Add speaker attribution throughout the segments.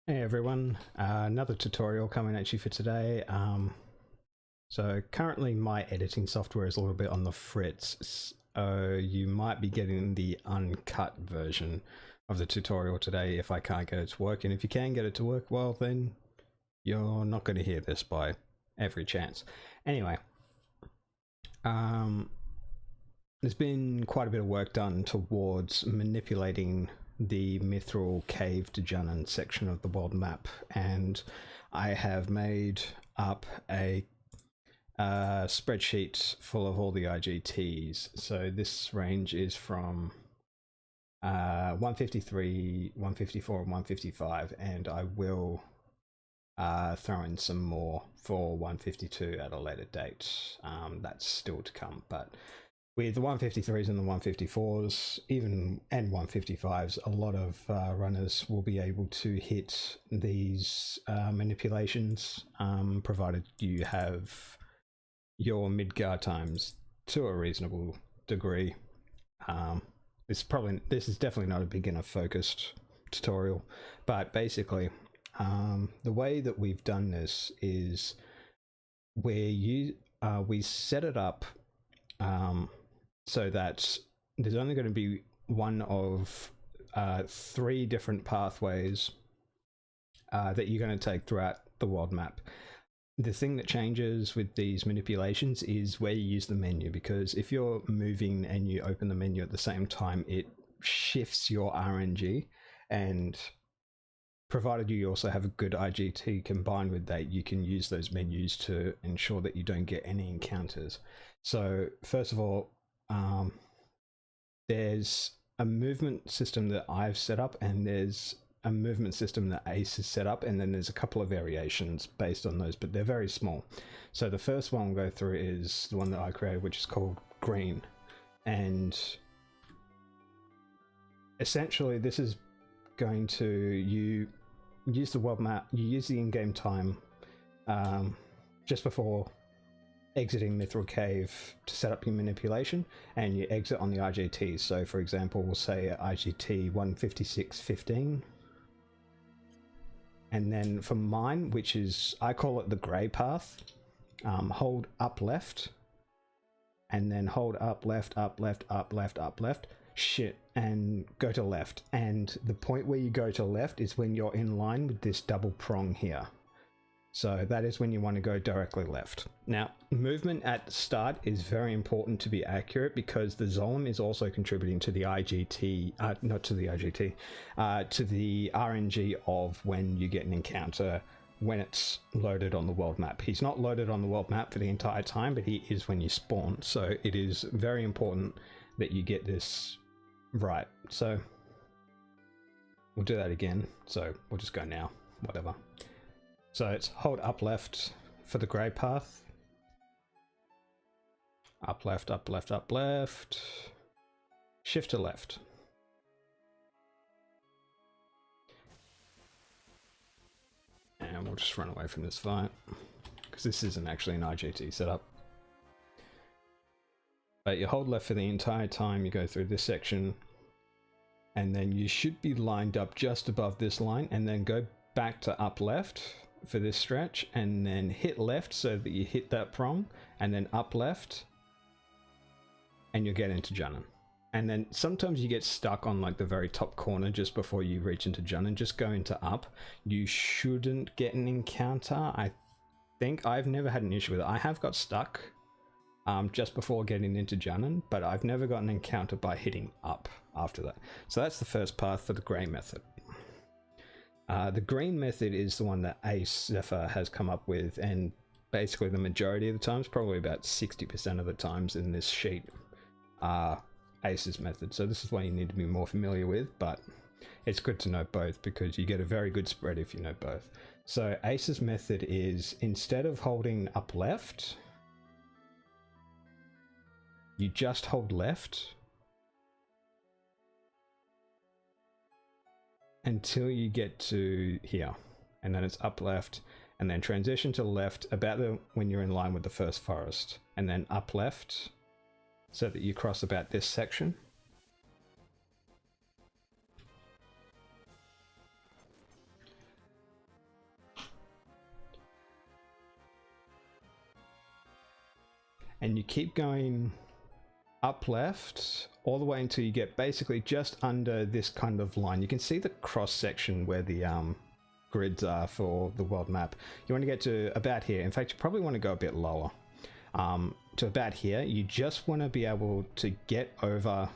Speaker 1: Hey everyone, another tutorial coming at you for today. So currently my editing software is a little bit on the fritz, so you might be getting the uncut version of the tutorial today if I can't get it to work. And if you can get it to work, well then you're not going to hear this by every chance. Anyway, there's been quite a bit of work done towards manipulating the Mythril cave to Junon section of the world map, and I have made up a spreadsheet full of all the IGTs. So this range is from 153, 154, and 155, and I will throw in some more for 152 at a later date. That's still to come, but with the 153s and the 154s, even and 155s, a lot of runners will be able to hit these manipulations, provided you have your mid-guard times to a reasonable degree. This is definitely not a beginner-focused tutorial, but basically, the way that we've done this is we set it up so that there's only going to be one of 3 different pathways that you're going to take throughout the world map. The thing that changes with these manipulations is where you use the menu, because if you're moving and you open the menu at the same time, it shifts your RNG, and provided you also have a good IGT combined with that, you can use those menus to ensure that you don't get any encounters. So first of all, there's a movement system that I've set up, and there's a movement system that Ace has set up, and then there's a couple of variations based on those, but they're very small. So the first one we'll go through is the one that I created, which is called green, and essentially this is going to, you use the world map, you use the in-game time just before exiting Mythril Cave to set up your manipulation, and you exit on the IGT. So for example, we'll say IGT 156.15, and then for mine, which is, I call it the grey path, hold up left, and then hold up left, up left, up left, up left, and go to left. And the point where you go to left is when you're in line with this double prong here. So that is when you want to go directly left. Now, movement at the start is very important to be accurate, because the Zolom is also contributing to the IGT, not to the IGT, to the RNG of when you get an encounter when it's loaded on the world map. He's not loaded on the world map for the entire time, but he is when you spawn. So it is very important that you get this right. So we'll do that again. So we'll just go now, whatever. So it's hold up left for the grey path. Up left, up left, up left. Shift to left. And we'll just run away from this fight, because this isn't actually an IGT setup. But you hold left for the entire time you go through this section, and then you should be lined up just above this line, and then go back to up left for this stretch, and then hit left so that you hit that prong, and then up left, and you'll get into Junon. And then sometimes you get stuck on like the very top corner just before you reach into Junon. Just go into up. You shouldn't get an encounter. I think I've never had an issue with it. I have got stuck just before getting into Junon, but I've never got an encounter by hitting up after that. So that's the first path for the grey method. The green method is the one that Ace Zephyr has come up with, and basically the majority of the times, probably about 60% of the times in this sheet, are Ace's method. So this is one you need to be more familiar with, but it's good to know both, because you get a very good spread if you know both. So Ace's method is, instead of holding up left, you just hold left until you get to here, and then it's up left, and then transition to left about when you're in line with the first forest, and then up left so that you cross about this section, and you keep going up left all the way until you get basically just under this kind of line. You can see the cross section where the grids are for the world map. You want to get to about here. In fact, you probably want to go a bit lower, to about here. You just want to be able to get over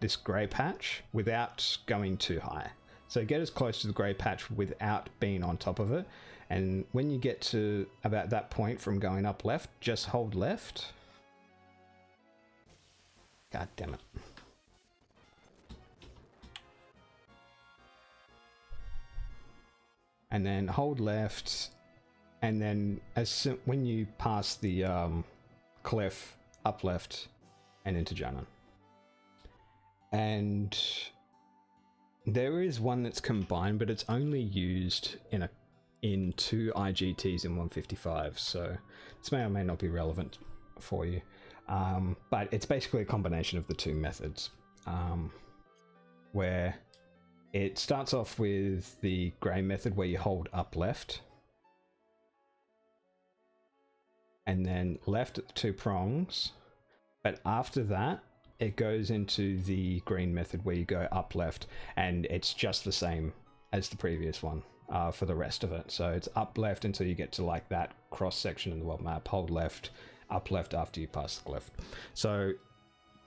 Speaker 1: this grey patch without going too high. So get as close to the grey patch without being on top of it. And when you get to about that point from going up left, just hold left. God damn it. And then hold left, and then when you pass the cliff, up left and into Junon. And there is one that's combined, but it's only used in 2 IGTs in 155, so this may or may not be relevant for you. But it's basically a combination of the 2 methods, where it starts off with the grey method where you hold up left, and then left at the 2 prongs, but after that it goes into the green method where you go up left, and it's just the same as the previous one for the rest of it. So it's up left until you get to like that cross section in the world map, hold left, up left after you pass the cliff. So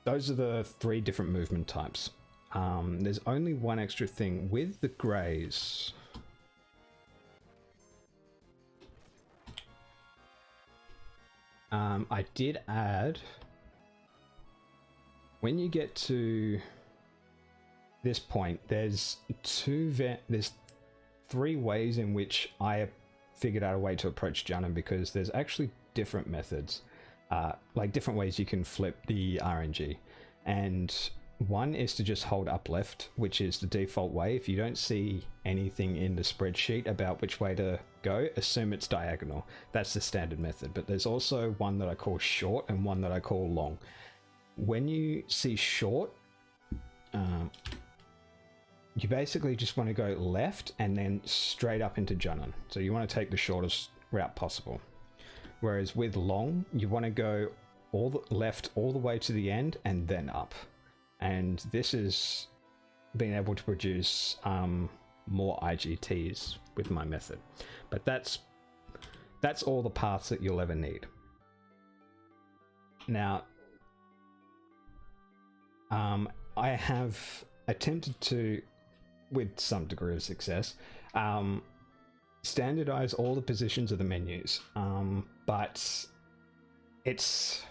Speaker 1: those are the 3 different movement types. There's only one extra thing with the greys. I did add, when you get to this point, there's 3 ways in which I figured out a way to approach Junon, because there's actually different methods, like different ways you can flip the RNG. And one is to just hold up left, which is the default way. If you don't see anything in the spreadsheet about which way to go, assume it's diagonal. That's the standard method. But there's also one that I call short and one that I call long. When you see short, you basically just want to go left and then straight up into Junon. So you want to take the shortest route possible. Whereas with long, you want to go left all the way to the end and then up. And this is being able to produce more IGTs with my method. But that's all the paths that you'll ever need. Now, I have attempted to, with some degree of success, standardize all the positions of the menus, but it's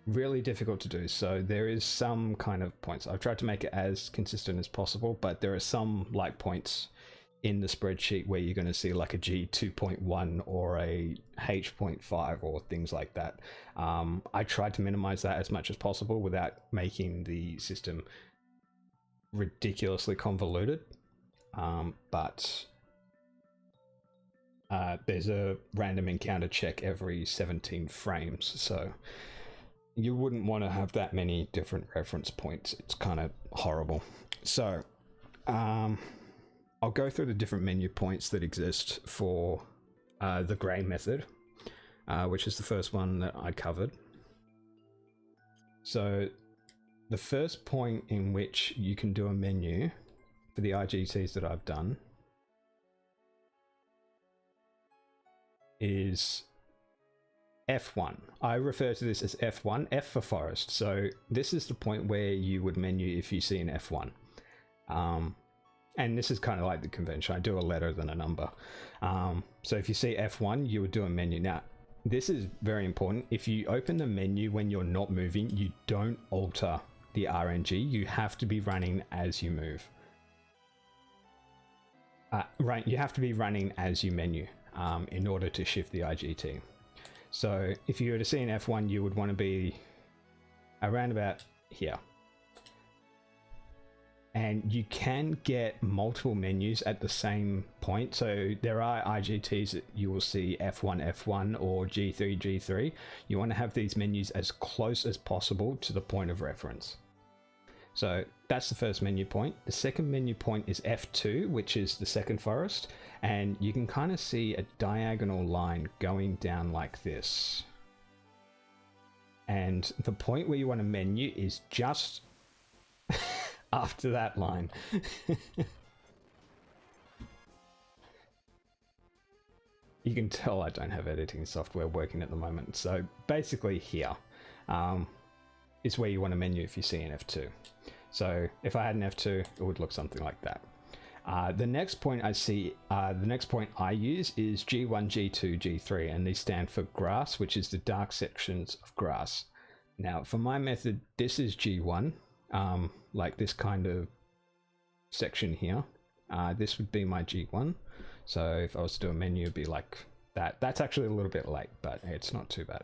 Speaker 1: really difficult to do. So there is some kind of points. I've tried to make it as consistent as possible, but there are some like points in the spreadsheet where you're going to see like a G 2.1 or a H.5 or things like that. I tried to minimize that as much as possible without making the system ridiculously convoluted, but there's a random encounter check every 17 frames, so you wouldn't want to have that many different reference points. It's kind of horrible. So I'll go through the different menu points that exist for the grey method, which is the first one that I covered. So the first point in which you can do a menu for the IGTs that I've done is F1. I refer to this as F1, F for forest. So this is the point where you would menu if you see an F1. And this is kind of like the convention. I do a letter than a number. So if you see F1, you would do a menu. Now, this is very important. If you open the menu when you're not moving, you don't alter the RNG. You have to be running as you move. Right, you have to be running as you menu in order to shift the IGT. So if you were to see an F1, you would want to be around about here. And you can get multiple menus at the same point. So there are IGTs that you will see F1, F1 or G3, G3. You want to have these menus as close as possible to the point of reference. So that's the first menu point. The second menu point is F2, which is the second forest. And you can kind of see a diagonal line going down like this. And the point where you want to menu is just after that line. You can tell I don't have editing software working at the moment. So basically here is where you want to menu if you see an F2. So if I had an F2, it would look something like that. The next point I use is G1, G2, G3, and these stand for grass, which is the dark sections of grass. Now, for my method, this is G1, like this kind of section here. This would be my G1. So if I was to do a menu, it'd be like that. That's actually a little bit late, but it's not too bad.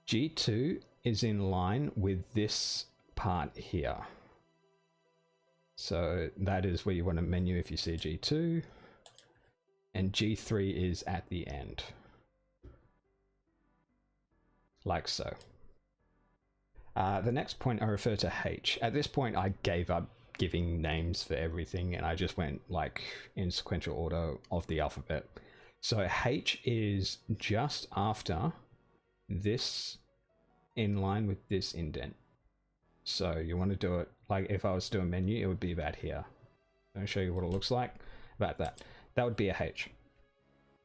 Speaker 1: G2 is in line with this part here. So that is where you want to menu if you see G2, and G3 is at the end, like so. The next point I refer to H. At this point I gave up giving names for everything and I just went like in sequential order of the alphabet. So H is just after this, in line with this indent. So you want to do it like if I was to do a menu, it would be about here. I'll show you what it looks like. About that. That would be a H.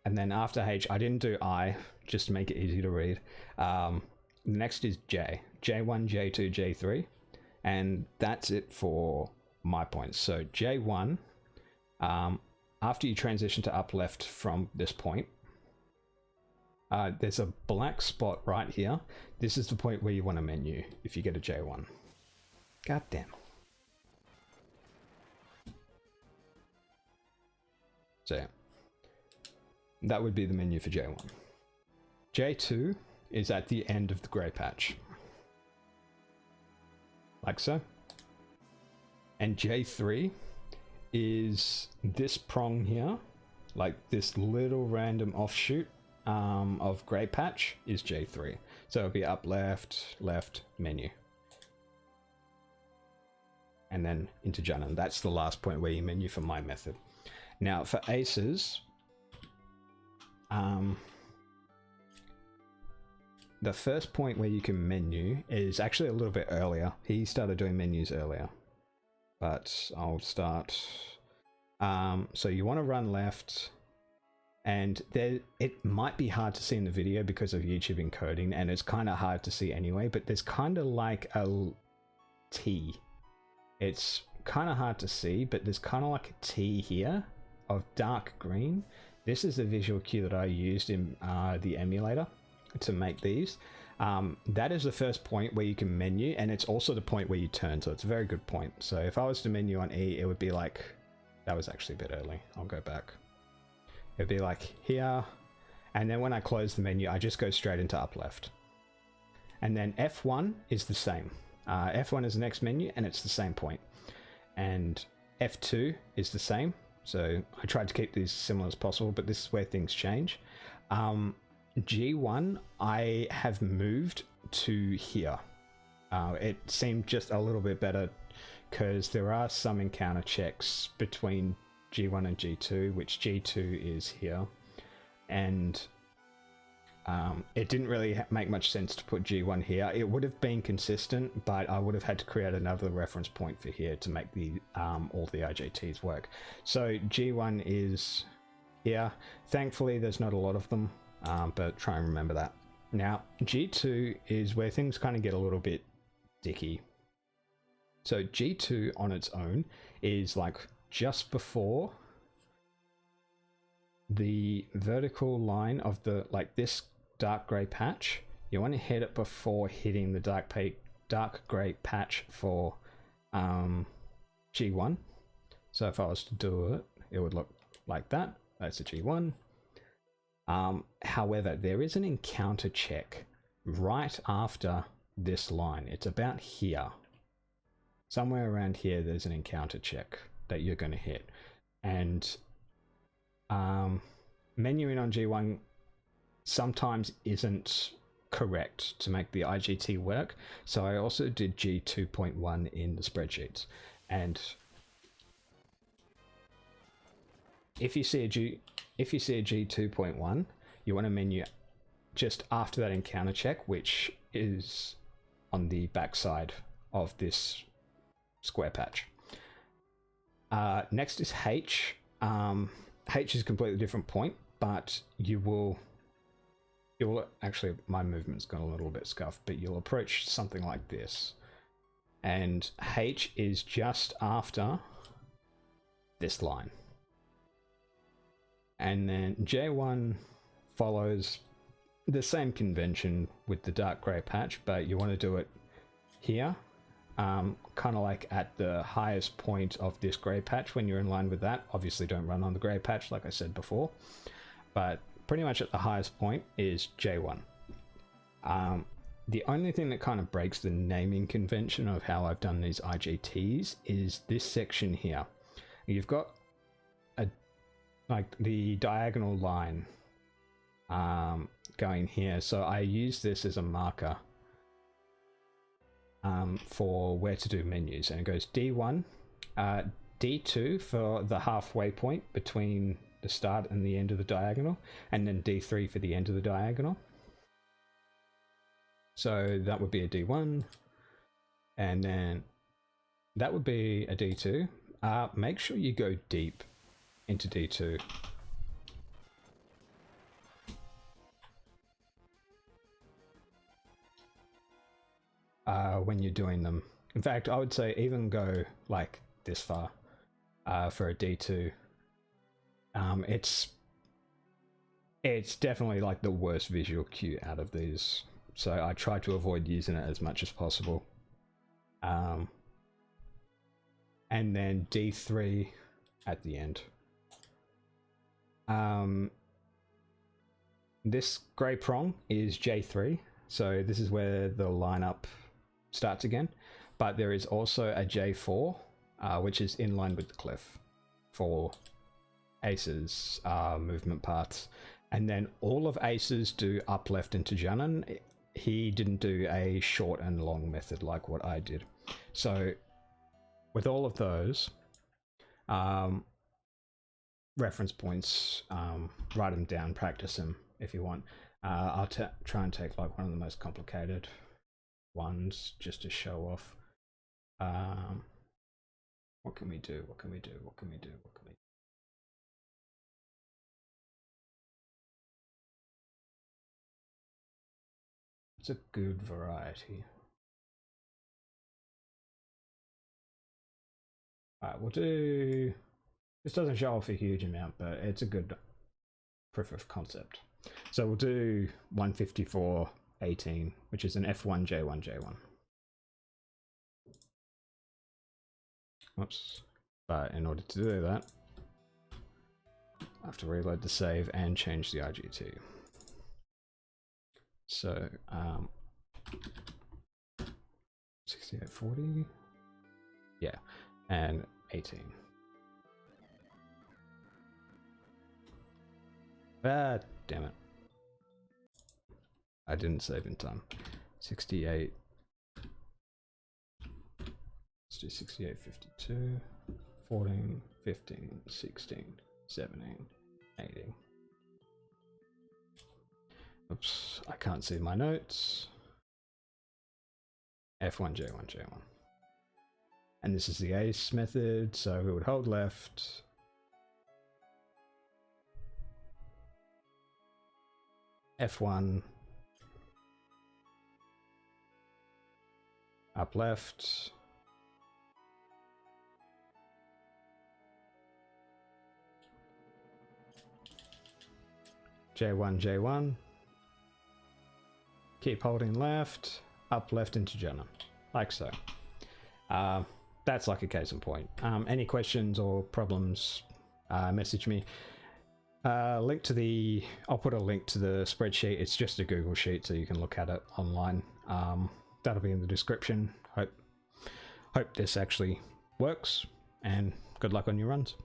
Speaker 1: And then after H, I didn't do I, just to make it easy to read. Next is J. J1, J2, J3. And that's it for my points. So J1, after you transition to up left from this point, there's a black spot right here. This is the point where you want to menu if you get a J1. God damn. So yeah, that would be the menu for J1. J2 is at the end of the grey patch, like so. And J3 is this prong here, like this little random offshoot of grey patch is J3. So it'll be up left, left, menu. And then into Junon. That's the last point where you menu for my method. Now for aces, the first point where you can menu is actually a little bit earlier. He started doing menus earlier, but I'll start. So you want to run left, and there, it might be hard to see in the video because of YouTube encoding, and it's kind of hard to see anyway, but there's kind of like a T. It's kind of hard to see, but there's kind of like a T here of dark green. This is the visual cue that I used in the emulator to make these. That is the first point where you can menu, and it's also the point where you turn, so it's a very good point. So if I was to menu on E, it would be like, that was actually a bit early, I'll go back. It'd be like here, and then when I close the menu, I just go straight into up left. And then F1 is the same. F1 is the next menu, and it's the same point. And F2 is the same. So I tried to keep these similar as possible, but this is where things change. G1, I have moved to here. It seemed just a little bit better because there are some encounter checks between G1 and G2, which G2 is here. And it didn't really make much sense to put G1 here. It would have been consistent, but I would have had to create another reference point for here to make the all the IGTs work. So G1 is here. Thankfully, there's not a lot of them, but try and remember that. Now, G2 is where things kind of get a little bit dicky. So G2 on its own is like just before the vertical line of the, like this dark grey patch. You want to hit it before hitting the dark grey patch for G1. So if I was to do it, it would look like that. That's a G1. However, there is an encounter check right after this line. It's about here. Somewhere around here, there's an encounter check that you're going to hit. And menuing on G1 sometimes isn't correct to make the IGT work. So I also did G2.1 in the spreadsheets. And if you see a G2.1, you want to menu just after that encounter check, which is on the back side of this square patch. Next is H. H is a completely different point, but you will actually, my movement's gone a little bit scuffed, but you'll approach something like this. And H is just after this line. And then J1 follows the same convention with the dark grey patch, but you want to do it here, kind of like at the highest point of this grey patch. When you're in line with that, obviously don't run on the grey patch like I said before, but pretty much at the highest point is J1. The only thing that kind of breaks the naming convention of how I've done these IGTs is this section here. You've got like the diagonal line going here, so I use this as a marker for where to do menus, and it goes D1, D2 for the halfway point between the start and the end of the diagonal, and then D3 for the end of the diagonal. So that would be a D1, and then that would be a D2. Make sure you go deep into D2. When you're doing them. In fact, I would say even go like this far for a D2. It's definitely like the worst visual cue out of these, so I try to avoid using it as much as possible. And then D3 at the end. This grey prong is J3, so this is where the lineup starts again, but there is also a J4, which is in line with the cliff for Ace's movement paths. And then all of Ace's do up left into Junon. He didn't do a short and long method like what I did. So with all of those reference points, write them down, practice them if you want. I'll try and take like one of the most complicated ones just to show off. What can we do? What can we do? What can we do? What can we do? It's a good variety. Alright, we'll do... This doesn't show off a huge amount, but it's a good proof of concept. So we'll do 154.18, which is an F1, J1, J1. Oops. But in order to do that, I have to reload the save and change the IGT. So 6840, yeah, and 18. Ah, damn it. I didn't save in time. 68. Let's do 68, 52, 14, 15, 16, 17, 18. Oops, I can't see my notes. F1, J1, J1. And this is the ace method, so we would hold left. F1. Up left. J1, J1. Keep holding left, up left into Junon, like so. That's like a case in point. Any questions or problems, message me. Link to the, I'll put a link to the spreadsheet. It's just a Google sheet, so you can look at it online. That'll be in the description. Hope this actually works, and good luck on your runs.